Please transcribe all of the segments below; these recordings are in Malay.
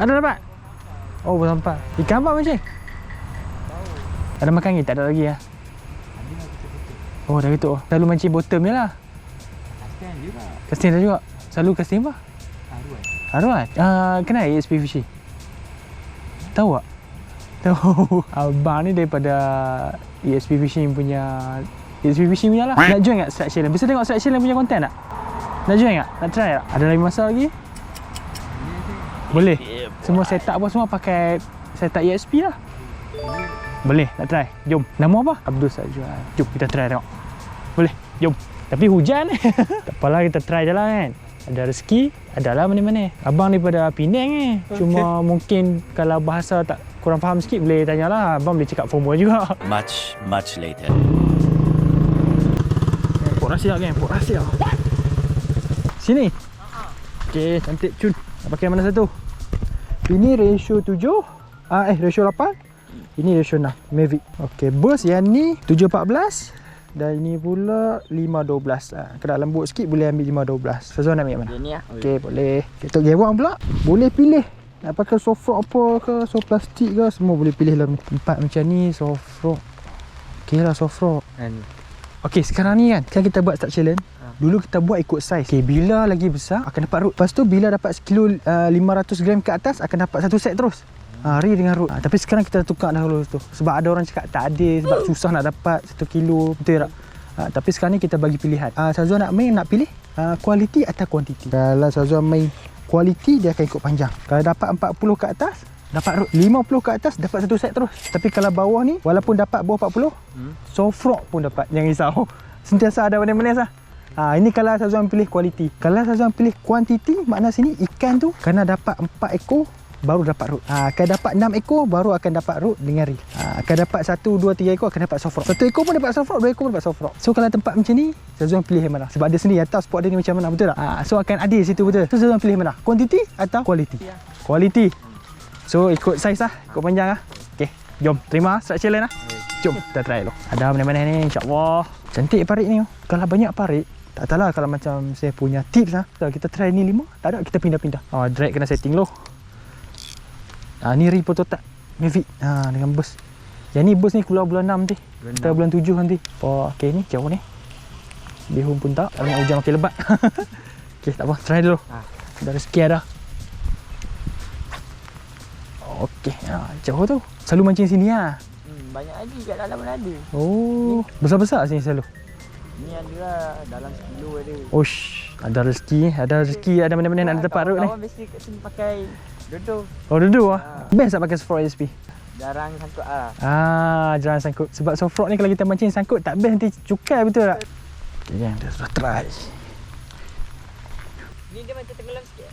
Ada dapat? Oh, bersampah. Ikan apa macam? Ada makan lagi? Tak ada lagi lah. Oh, dah gitu. Selalu mancing bottom je lah. Casting juga. Casting dah juga. Selalu casting apa? Haruan. Kenal ESP Fishing? Tahu tak? Tahu. Abang ni daripada ESP Fishing punya lah. Nak join tak Strike Challenge? Bisa tengok Strike Challenge punya konten tak? Nak join tak? Nak try tak? Ada lagi masa lagi? Boleh. Semua setup apa semua pakai setup ESP lah. Boleh, nak try. Jom. Nama apa? Abdul Sajwan. Jom kita try tengok. Boleh. Jom. Tapi hujan. Tak apalah, kita try je lah kan. Ada rezeki, adalah mana-mana. Abang daripada Penang ni. Cuma mungkin kalau bahasa tak kurang faham sikit boleh tanyalah. Abang boleh cakap formal juga. Much later. Pok rahsia kan? Pok rahsia. Sini. Okey, cantik cun. Nak pakai mana satu? Ini ratio 7. Ratio 8. Ini ratio 6. Mavic. Okey, bus yang ni 714. Dan ini pula 512. Kalau lembut sikit boleh ambil 512. Sazwan nak ambil mana? Ini lah. Okey, boleh. Untuk gewang pula boleh pilih. Nak pakai soft rock apa ke, soft plastik ke, semua boleh pilih lah. Tempat macam ni soft rock. Okey lah soft rock. Okey, sekarang ni kan kita buat start challenge. Dulu kita buat ikut saiz. Okey, bila lagi besar akan dapat root. Lepas tu bila dapat sekilo 500 gram ke atas akan dapat satu set terus. Ri dengan root. Tapi sekarang kita tukar dahulu tu. Sebab ada orang cakap tak ada, sebab susah nak dapat 1 kilo. Betul tak? Tapi sekarang ni kita bagi pilihan. Sazwan nak pilih kualiti atau kuantiti. Kalau Sazwan main kualiti, dia akan ikut panjang. Kalau dapat 40 ke atas, dapat root. 50 ke atas, dapat satu set terus. Tapi kalau bawah ni, walaupun dapat bawah 40, soft rock pun dapat. Jangan risau. Sentiasa ada benda-benda sah. Ini kalau Sazwan pilih kualiti. Kalau Sazwan pilih kuantiti, makna sini ikan tu kena dapat 4 ekor baru dapat root. Akan dapat 6 ekor baru akan dapat root dengan reel. Akan dapat 1, 2, 3 ekor akan dapat soft rock. 1 ekor pun dapat soft rock, 2 ekor pun dapat soft rock. So kalau tempat macam ni, Sazwan pilih yang mana? Sebab dia sendiri tahu spot dia ni macam mana, betul tak? So akan adil situ, betul. So Sazwan pilih mana? Kuantiti atau kualiti? Kualiti. So ikut saiz lah, ikut panjang lah. Okey, jom terima start challenge lah. Jom kita try dulu. Ada mana-mana ni, insya-Allah. Cantik parit ni. Kalau banyak parit, tak tahulah kalau macam saya punya tips lah. Kalau kita try ni 5, tak ada kita pindah-pindah. Drag kena setting dulu. Ni reel prototype Mavic dengan bus. Yang ni bus ni keluar bulan 6 nanti. Kita bulan 7 nanti. Okey, ni jauh ni. Bihun pun tak banyak hujan makin lebat. Okey, tak apa, try dulu. Dah rezeki ada. Okey, jauh tu. Selalu mancing sini lah. Banyak lagi kat dalam pun ada. Oh, besar-besar sini selalu. Ni ada dalam 1 kilo ada. Osh, ada rezeki, ada mana-mana nak dapat root ni. Kawan biasa kat sini pakai dodo. Oh, dodo ah. Best tak pakai soft rock ESP? Jarang sangkut Jarang sangkut. Sebab soft rock ni kalau kita mancing sangkut tak best, nanti cukai, betul tak? Okey, kita sudah try. Ni dia macam tenggelam sikit.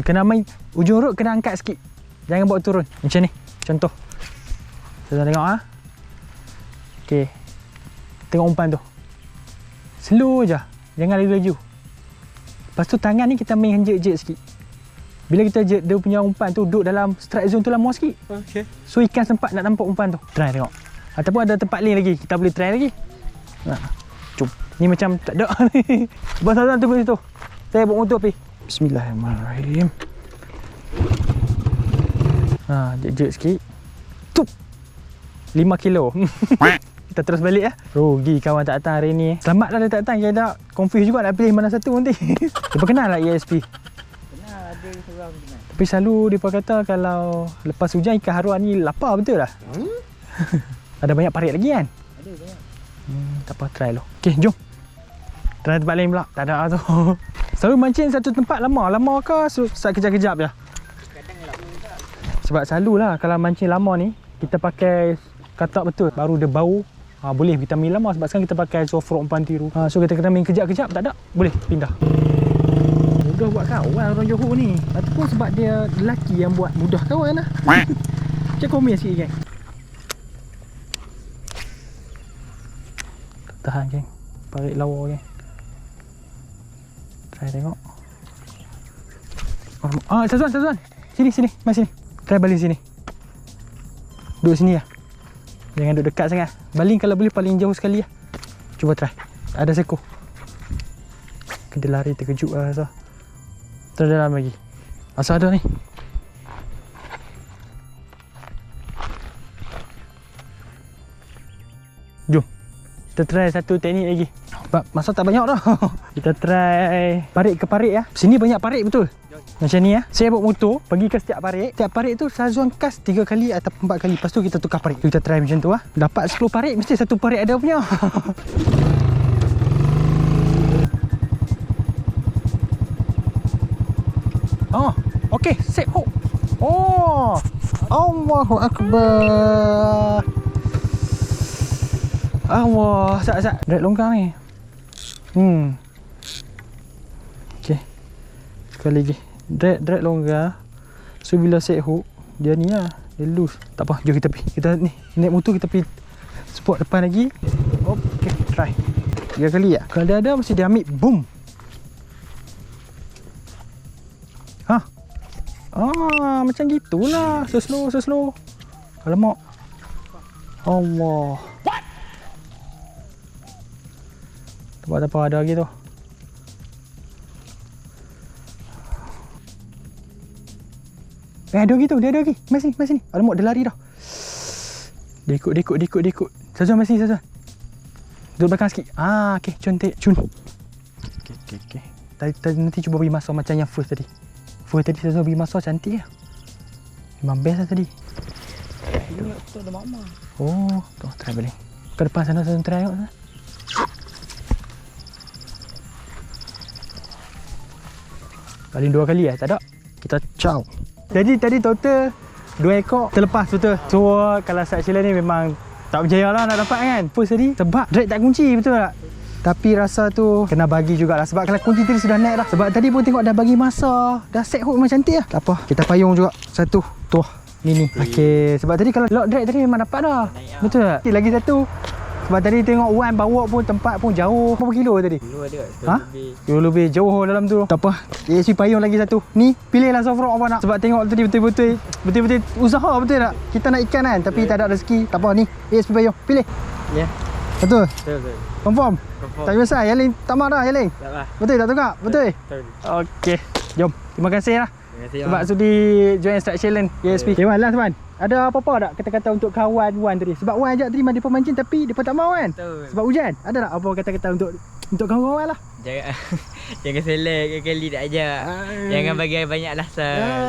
Kena main ujung root kena angkat sikit. Jangan bawa turun. Macam ni. Contoh. Kita tengok Okey. Tengok umpan tu. Slow je. Jangan laju-laju. Lepas tu tangan ni kita main jerk-jerk sikit. Bila kita jerk, dia punya umpan tu duduk dalam strike zone tu lama sikit. Okey. So ikan sempat nak nampak umpan tu. Try tengok. Ataupun ada tempat lain lagi, kita boleh try lagi. Jom. Ni macam tak ada ni. Abang Sazwan tunggu situ. Saya bawa motor pergi. Bismillahirrahmanirrahim. Jerk sikit. Tup. 5 kilo. Kita terus balik lah. Rugi kawan tak datang hari ni. Selamatlah dia tak datang. Dia dah confuse juga nak pilih mana satu nanti. Dia kenal lah ESP. Kenal, ada seorang kenal. Tapi selalu dia kata kalau lepas hujan ikan haruan ni lapar, betul lah. Ada banyak parit lagi kan? Ada banyak. Tak apa, try dulu. Okey, jom. Try tempat lain pula. Tak ada tu. Selalu mancing satu tempat lama ke kejap-kejap je? Kadang lama. Sebab selalulah kalau mancing lama ni kita pakai katak betul, baru dia bau. Boleh kita main lama sebab sekarang kita pakai soft rock umpan tiru. So kita kena main kejap-kejap, tak ada, boleh pindah. Mudah buat kawan orang Johor ni. Ataupun sebab dia lelaki yang buat mudah kawan lah. Macam komen sikit, geng. Tahan, geng. Parit lawa, geng. Try tengok. Sazwan. Sini. Mari sini. Try baling sini. Duduk sini lah. Jangan duduk dekat sangat. Baling kalau boleh paling jauh sekali lah. Cuba try. Ada seko. Dia lari terkejut lah rasa. Terus dalam lagi. Asal ada ni. Kita try satu teknik lagi. Masa tak banyak dah. Kita try parit ke parit ya. Sini banyak parit betul. Macam ni ya. Saya bawa motor pergi ke setiap parit. Setiap parit tu Syazwan kas 3 kali atau 4 kali. Lepas tu kita tukar parit. Kita try macam tu lah. Dapat 10 parit mesti satu parit ada punya. Oh, okey, set hook. Oh, Allahu Akbar. Allah, sat. Drag longkang ni. Okey. Sekali lagi. Drag longgar. So bila set hook, dia ni lah, dia loose. Tak apa, jom kita pergi. Kita ni naik motor, kita pergi spot depan lagi. Okey, try. 3 kali ya. Kalau dia ada mesti dia ambil boom. Macam gitulah. So slow. Alamak. Allah. Tak apa ada lagi tu. Ada lagi tu, dia ada lagi. Mai sini. Alamak, dia lari dah. Dia ikut. Syazwan mai sini, Syazwan. Duduk belakang sikit. Okey, cun. Okey. Tadi nanti cuba bagi masa macam yang first tadi. Syazwan bagi masa cantik lah. Memang best lah tadi. Tu ada mama. Oh, tu try balik. Ke depan sana Syazwan try tengok sana. Paling 2 kali tak ada. Kita caw. Jadi tadi total 2 ekor terlepas betul. So kalau Shark-Chiller ni memang tak berjaya lah nak dapat kan. First tadi sebab drag tak kunci betul tak? Tapi rasa tu kena bagi jugalah. Sebab kalau kunci tadi sudah naik dah. Sebab tadi pun tengok dah bagi masa. Dah set hook memang cantik lah. Tak apa, kita payung juga. Satu tuah ni. Okey, sebab tadi kalau lock drag tadi memang dapat dah. Betul tak? Lagi satu. Sebab tadi tengok Wan bawa pun tempat pun jauh. Berapa kilo tadi? Kilo ada kat Kilo lebih jauh dalam tu. Tak apa. ASP payung lagi satu. Ni pilihlah soft rock apa nak. Sebab tengok tadi betul-betul usaha betul tak? Kita nak ikan kan tapi tak ada rezeki. Tak apa ni. ASP payung. Pilih. Ya. Betul? Betul. Confirm? Tak biasa. Yang lain tak marah yang lain? Tak lah. Betul tak tukar? Betul? Betul. Okey. Jom. Terima kasih lah. Terima kasih. Sebab sudi join Shark-Chiller ASP. Okay, Wan, last Wan. Ada apa-apa tak kata-kata untuk kawan Wan tadi? Sebab Wan ajak terima dia pemancing tapi dia tak mau kan? Betul. Sebab hujan. Ada tak apa kata-kata untuk kawan-kawan lah? Jangan selek kali tak ajak. Jangan bagi banyak alasan.